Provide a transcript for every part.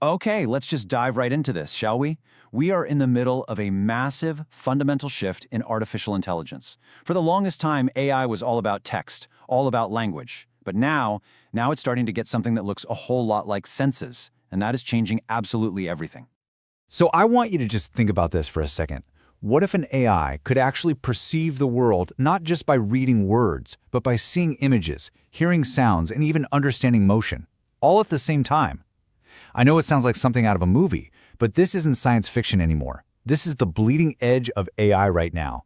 Okay, let's just dive right into this, shall we? We are in the middle of a massive, fundamental shift in artificial intelligence. For the longest time, AI was all about text, all about language. But now it's starting to get something that looks a whole lot like senses, and that is changing absolutely everything. So I want you to just think about this for a second. What if an AI could actually perceive the world not just by reading words, but by seeing images, hearing sounds, and even understanding motion, all at the same time? I know it sounds like something out of a movie, but this isn't science fiction anymore. This is the bleeding edge of AI right now.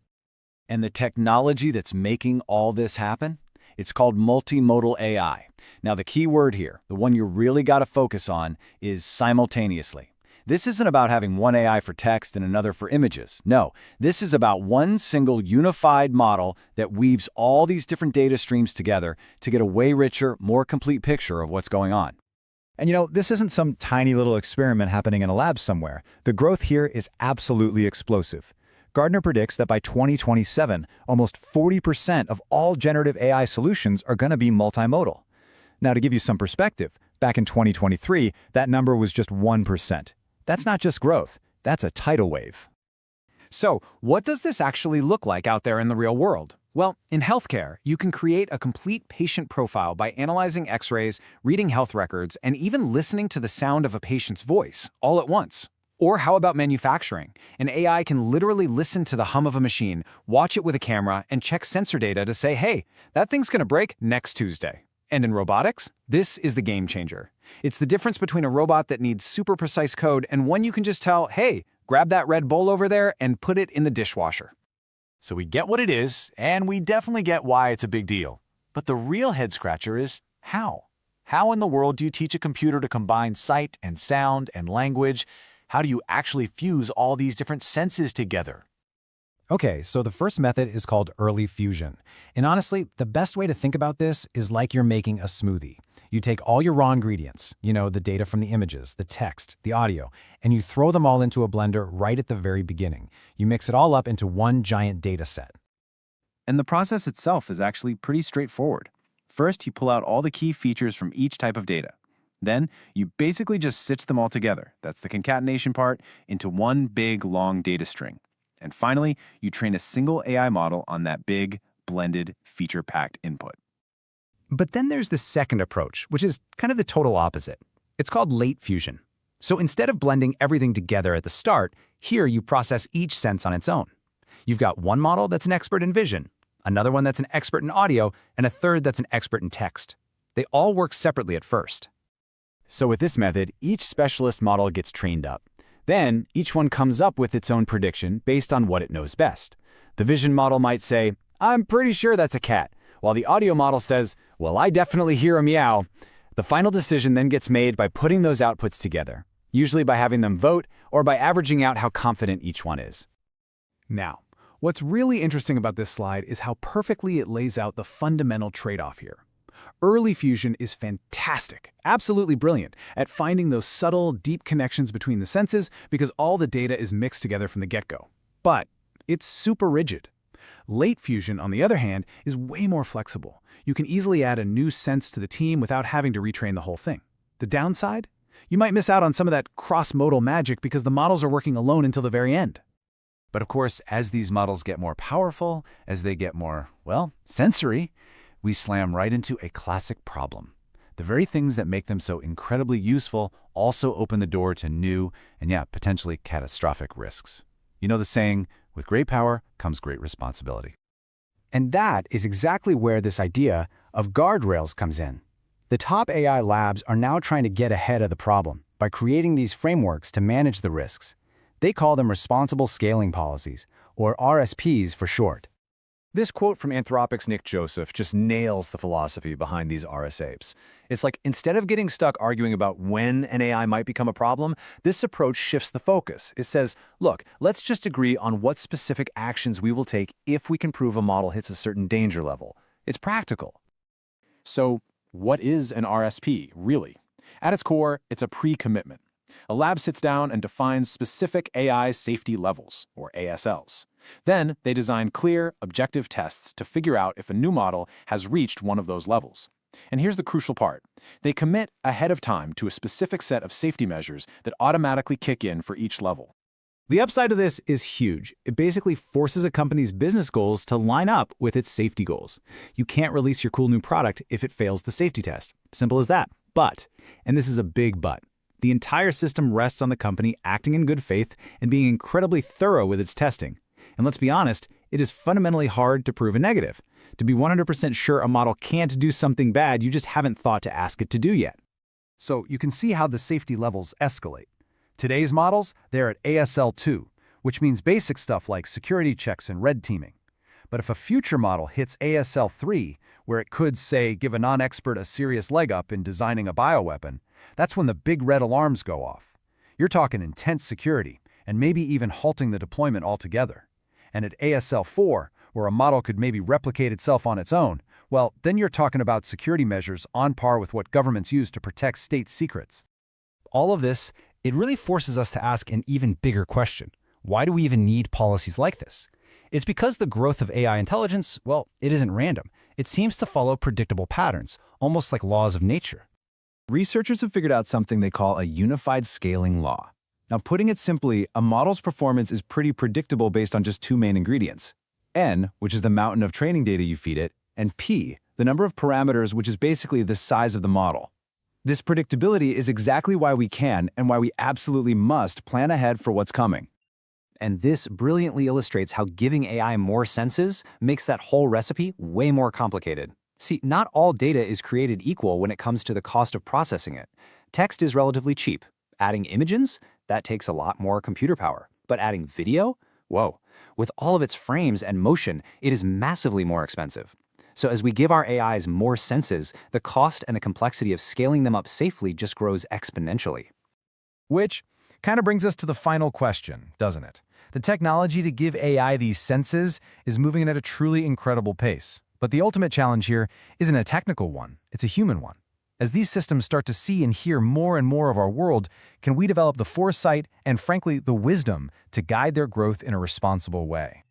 And the technology that's making all this happen? It's called multimodal AI. Now, the key word here, the one you really got to focus on, is simultaneously. This isn't about having one AI for text and another for images. No, this is about one single unified model that weaves all these different data streams together to get a way richer, more complete picture of what's going on. And this isn't some tiny little experiment happening in a lab somewhere. The growth here is absolutely explosive. Gartner predicts that by 2027, almost 40% of all generative AI solutions are going to be multimodal. Now, to give you some perspective, back in 2023, that number was just 1%. That's not just growth, that's a tidal wave. So, what does this actually look like out there in the real world? Well, in healthcare, you can create a complete patient profile by analyzing x-rays, reading health records, and even listening to the sound of a patient's voice, all at once. Or how about manufacturing? An AI can literally listen to the hum of a machine, watch it with a camera, and check sensor data to say, hey, that thing's gonna break next Tuesday. And in robotics, this is the game changer. It's the difference between a robot that needs super precise code and one you can just tell, hey, grab that Red Bull over there and put it in the dishwasher. So we get what it is, and we definitely get why it's a big deal. But the real head-scratcher is how? How in the world do you teach a computer to combine sight and sound and language? How do you actually fuse all these different senses together? Okay, so the first method is called early fusion. And honestly, the best way to think about this is like you're making a smoothie. You take all your raw ingredients, the data from the images, the text, the audio, and you throw them all into a blender right at the very beginning. You mix it all up into one giant data set. And the process itself is actually pretty straightforward. First, you pull out all the key features from each type of data. Then, you basically just stitch them all together, that's the concatenation part, into one big, long data string. And finally, you train a single AI model on that big, blended, feature-packed input. But then there's the second approach, which is kind of the total opposite. It's called late fusion. So instead of blending everything together at the start, here you process each sense on its own. You've got one model that's an expert in vision, another one that's an expert in audio, and a third that's an expert in text. They all work separately at first. So with this method, each specialist model gets trained up. Then, each one comes up with its own prediction based on what it knows best. The vision model might say, I'm pretty sure that's a cat, while the audio model says, well, I definitely hear a meow. The final decision then gets made by putting those outputs together, usually by having them vote or by averaging out how confident each one is. Now, what's really interesting about this slide is how perfectly it lays out the fundamental trade-off here. Early fusion is fantastic, absolutely brilliant, at finding those subtle, deep connections between the senses because all the data is mixed together from the get-go. But it's super rigid. Late fusion, on the other hand, is way more flexible. You can easily add a new sense to the team without having to retrain the whole thing. The downside? You might miss out on some of that cross-modal magic because the models are working alone until the very end. But of course, as these models get more powerful, as they get more, sensory, we slam right into a classic problem. The very things that make them so incredibly useful also open the door to new and, potentially catastrophic risks. You know the saying, with great power comes great responsibility. And that is exactly where this idea of guardrails comes in. The top AI labs are now trying to get ahead of the problem by creating these frameworks to manage the risks. They call them responsible scaling policies, or RSPs for short. This quote from Anthropic's Nick Joseph just nails the philosophy behind these RSAs. It's like, instead of getting stuck arguing about when an AI might become a problem, this approach shifts the focus. It says, look, let's just agree on what specific actions we will take if we can prove a model hits a certain danger level. It's practical. So, what is an RSP, really? At its core, it's a pre-commitment. A lab sits down and defines specific AI safety levels, or ASLs. Then, they design clear, objective tests to figure out if a new model has reached one of those levels. And here's the crucial part. They commit ahead of time to a specific set of safety measures that automatically kick in for each level. The upside of this is huge. It basically forces a company's business goals to line up with its safety goals. You can't release your cool new product if it fails the safety test. Simple as that. But, and this is a big but, the entire system rests on the company acting in good faith and being incredibly thorough with its testing. And let's be honest, it is fundamentally hard to prove a negative. To be 100% sure a model can't do something bad you just haven't thought to ask it to do yet. So you can see how the safety levels escalate. Today's models, they're at ASL 2, which means basic stuff like security checks and red teaming. But if a future model hits ASL 3, where it could, say, give a non-expert a serious leg up in designing a bioweapon, that's when the big red alarms go off. You're talking intense security, and maybe even halting the deployment altogether. And at ASL 4, where a model could maybe replicate itself on its own, well, then you're talking about security measures on par with what governments use to protect state secrets. All of this, it really forces us to ask an even bigger question. Why do we even need policies like this? It's because the growth of AI intelligence, well, it isn't random. It seems to follow predictable patterns, almost like laws of nature. Researchers have figured out something they call a unified scaling law. Now, putting it simply, a model's performance is pretty predictable based on just two main ingredients: N, which is the mountain of training data you feed it, and P, the number of parameters, which is basically the size of the model. This predictability is exactly why we can and why we absolutely must plan ahead for what's coming. And this brilliantly illustrates how giving AI more senses makes that whole recipe way more complicated. See, not all data is created equal when it comes to the cost of processing it. Text is relatively cheap. Adding images? That takes a lot more computer power. But adding video? Whoa. With all of its frames and motion, it is massively more expensive. So as we give our AIs more senses, the cost and the complexity of scaling them up safely just grows exponentially. Which kind of brings us to the final question, doesn't it? The technology to give AI these senses is moving at a truly incredible pace. But the ultimate challenge here isn't a technical one, it's a human one. As these systems start to see and hear more and more of our world, can we develop the foresight and, frankly, the wisdom to guide their growth in a responsible way?